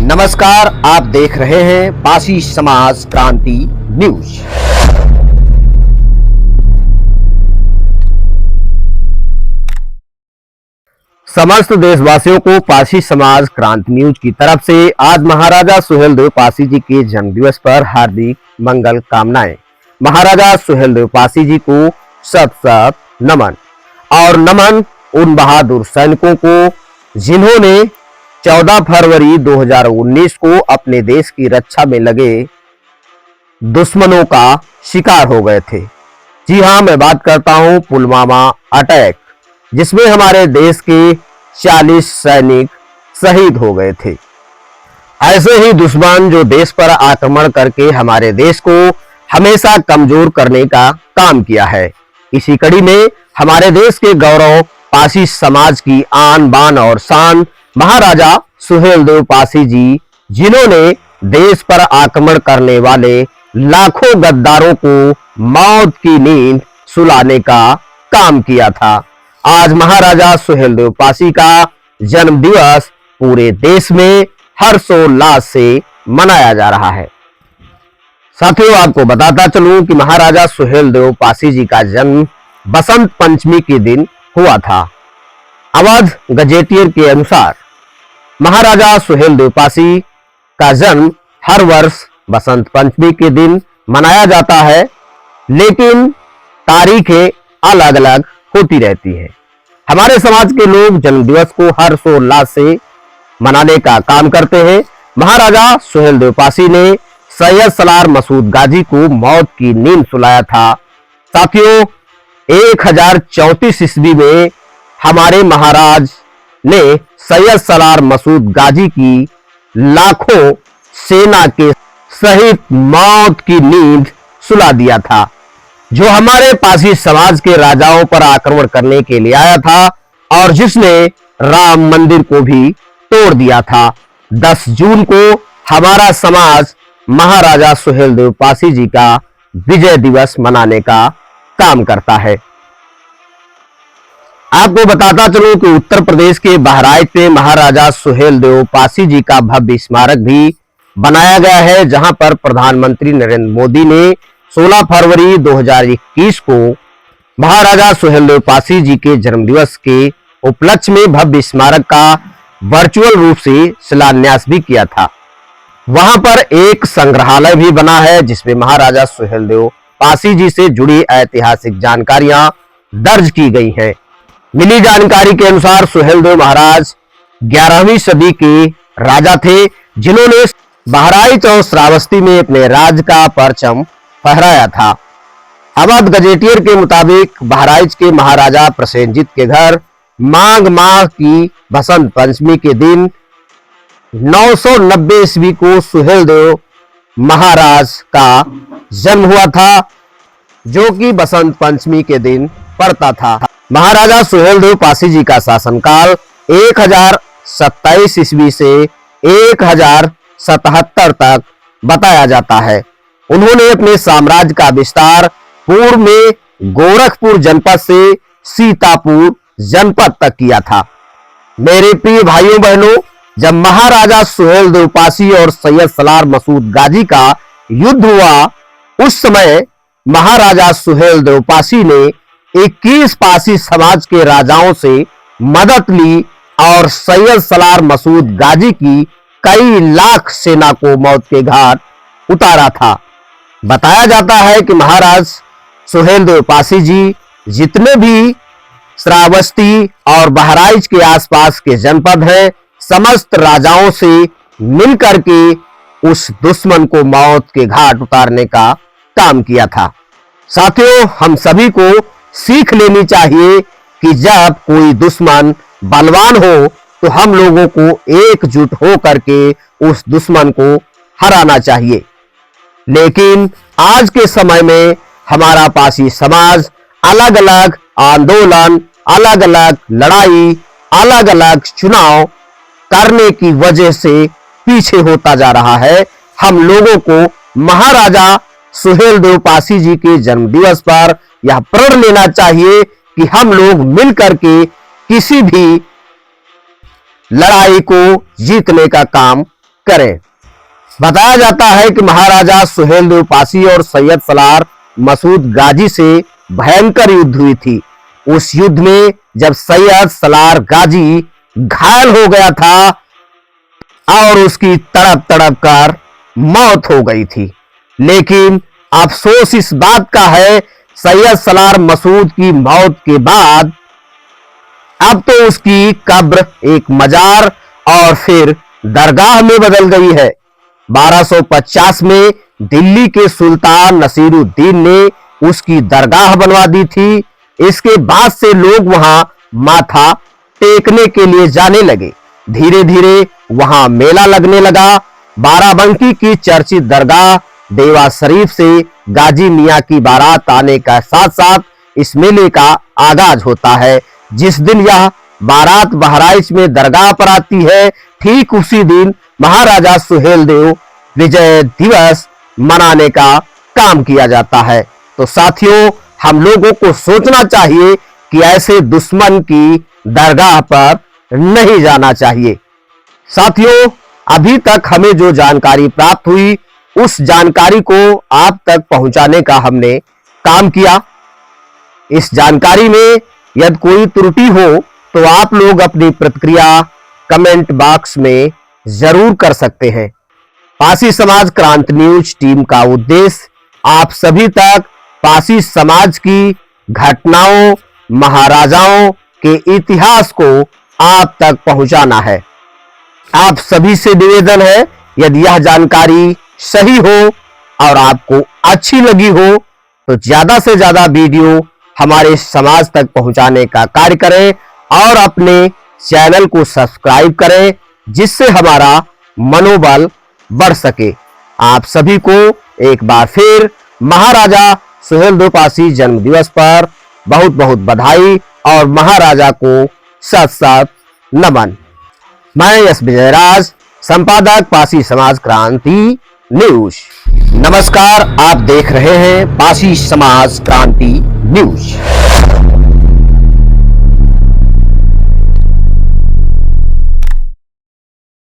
नमस्कार, आप देख रहे हैं पासी समाज क्रांति न्यूज। समस्त देशवासियों को पासी समाज क्रांति न्यूज की तरफ से आज महाराजा सुहेलदेव पासी जी के जन्मदिवस पर हार्दिक मंगल कामनाएं। महाराजा सुहेलदेव पासी जी को शत शत नमन और नमन उन बहादुर सैनिकों को जिन्होंने 14 फरवरी 2019 को अपने देश की रक्षा में लगे दुश्मनों का शिकार हो गए थे। जी हां, मैं बात करता हूं पुलवामा अटैक, जिसमें हमारे देश के 40 सैनिक शहीद हो गए थे। ऐसे ही दुश्मन जो देश पर आक्रमण करके हमारे देश को हमेशा कमजोर करने का काम किया है। इसी कड़ी में हमारे देश के गौरव पासी समाज की आन बान और शान महाराजा सुहेलदेव पासी जी, जिन्होंने देश पर आक्रमण करने वाले लाखों गद्दारों को मौत की नींद सुलाने का काम किया था। आज महाराजा सुहेलदेव पासी का जन्म दिवस पूरे देश में हर्षोल्लास से मनाया जा रहा है। साथियों, आपको बताता चलूं कि महाराजा सुहेलदेव पासी जी का जन्म बसंत पंचमी के दिन हुआ था। अवध गजेटियर के अनुसार महाराजा सुहेलदेव पासी का जन्म हर वर्ष बसंत पंचमी के दिन मनाया जाता है, लेकिन तारीखें अलग अलग होती रहती है। हमारे समाज के लोग जन्मदिवस को हर्षोल्लास से मनाने का काम करते हैं। महाराजा सुहेलदेव पासी ने सैयद सलार मसूद गाजी को मौत की नींद सुलाया था। साथियों, 1034 ईस्वी में हमारे महाराज ने सैयद सलार मसूद गाजी की लाखों सेना के सहित मौत की नींद सुला दिया था, जो हमारे पासी समाज के राजाओं पर आक्रमण करने के लिए आया था और जिसने राम मंदिर को भी तोड़ दिया था। 10 जून को हमारा समाज महाराजा सुहेलदेव पासी जी का विजय दिवस मनाने का काम करता है। आपको बताता चलूं कि उत्तर प्रदेश के बहराइच में महाराजा सुहेलदेव पासी जी का भव्य स्मारक भी बनाया गया है, जहां पर प्रधानमंत्री नरेंद्र मोदी ने 16 फरवरी 2021 को महाराजा सुहेलदेव पासी जी के जन्मदिवस के उपलक्ष्य में भव्य स्मारक का वर्चुअल रूप से शिलान्यास भी किया था। वहां पर एक संग्रहालय भी बना है, जिसमें महाराजा सुहेलदेव पासी जी से जुड़ी ऐतिहासिक जानकारियां दर्ज की गई हैं। मिली जानकारी के अनुसार सुहेलदेव महाराज 11वीं सदी के राजा थे, जिन्होंने बहराइच और श्रावस्ती में अपने राज का परचम फहराया था। अवध गजेटियर के मुताबिक बहराइच के महाराजा प्रसेनजीत के घर माघ माह की बसंत पंचमी के दिन 990 ईस्वी को सुहेलदेव महाराज का जन्म हुआ था, जो कि बसंत पंचमी के दिन पड़ता था। महाराजा सुहेलदेव पासी जी का शासनकाल 1027 ईस्वी से 1077 तक बताया जाता है। उन्होंने अपने साम्राज्य का विस्तार पूर्व में गोरखपुर जनपद से सीतापुर जनपद तक किया था। मेरे प्रिय भाइयों बहनों, जब महाराजा सुहेलदेव पासी और सैयद सलार मसूद गाजी का युद्ध हुआ, उस समय महाराजा सुहेलदेव पासी ने 21 पासी समाज के राजाओं से मदद ली और सैयद सलार मसूद गाजी की कई लाख सेना को मौत के घाट उतारा था। बताया जाता है कि महाराज सुहेलदेव पासी जी जितने भी श्रावस्ती और बहराइच के आसपास के जनपद हैं, समस्त राजाओं से मिलकर के उस दुश्मन को मौत के घाट उतारने का काम किया था। साथियों, हम सभी को सीख लेनी चाहिए कि जब कोई दुश्मन बलवान हो तो हम लोगों को एकजुट हो करके उस दुश्मन को हराना चाहिए। लेकिन आज के समय में हमारा पासी समाज अलग अलग आंदोलन, अलग अलग लड़ाई, अलग अलग चुनाव करने की वजह से पीछे होता जा रहा है। हम लोगों को महाराजा सुहेलदेव पासी जी के जन्मदिवस पर यह प्रण लेना चाहिए कि हम लोग मिलकर के किसी भी लड़ाई को जीतने का काम करें। बताया जाता है कि महाराजा सुहेलदेव पासी और सैयद सलार मसूद गाजी से भयंकर युद्ध हुई थी। उस युद्ध में जब सैयद सलार गाजी घायल हो गया था और उसकी तड़प तड़प कर मौत हो गई थी, लेकिन अफसोस इस बात का है सैयद सलार मसूद की मौत के बाद अब तो उसकी कब्र एक मजार और फिर दरगाह में बदल गई है। 1250 में दिल्ली के सुल्तान नसीरुद्दीन ने उसकी दरगाह बनवा दी थी। इसके बाद से लोग वहां माथा टेकने के लिए जाने लगे। धीरे धीरे वहां मेला लगने लगा। बाराबंकी की चर्चित दरगाह देवा शरीफ से गाजी मियां की बारात आने का साथ साथ इस मेले का आगाज होता है। जिस दिन यह बारात बहराइच में दरगाह पर आती है, ठीक उसी दिन महाराजा सुहेलदेव विजय दिवस मनाने का काम किया जाता है। तो साथियों, हम लोगों को सोचना चाहिए कि ऐसे दुश्मन की दरगाह पर नहीं जाना चाहिए। साथियों, अभी तक हमें जो जानकारी प्राप्त हुई उस जानकारी को आप तक पहुंचाने का हमने काम किया। इस जानकारी में यदि कोई त्रुटि हो तो आप लोग अपनी प्रतिक्रिया कमेंट बॉक्स में जरूर कर सकते हैं। पासी समाज क्रांति न्यूज टीम का उद्देश्य आप सभी तक पासी समाज की घटनाओं, महाराजाओं के इतिहास को आप तक पहुंचाना है। आप सभी से निवेदन है, यदि यह जानकारी सही हो और आपको अच्छी लगी हो तो ज्यादा से ज्यादा वीडियो हमारे समाज तक पहुंचाने का कार्य करें और अपने चैनल को सब्सक्राइब करें, जिससे हमारा मनोबल बढ़ सके। आप सभी को एक बार फिर महाराजा सुहेलदेव पासी जन्म दिवस पर बहुत बहुत बधाई और महाराजा को सत सत नमन। मैं यश विजयराज, संपादक पासी समाज क्रांति न्यूज। नमस्कार, आप देख रहे हैं पासी समाज क्रांति न्यूज।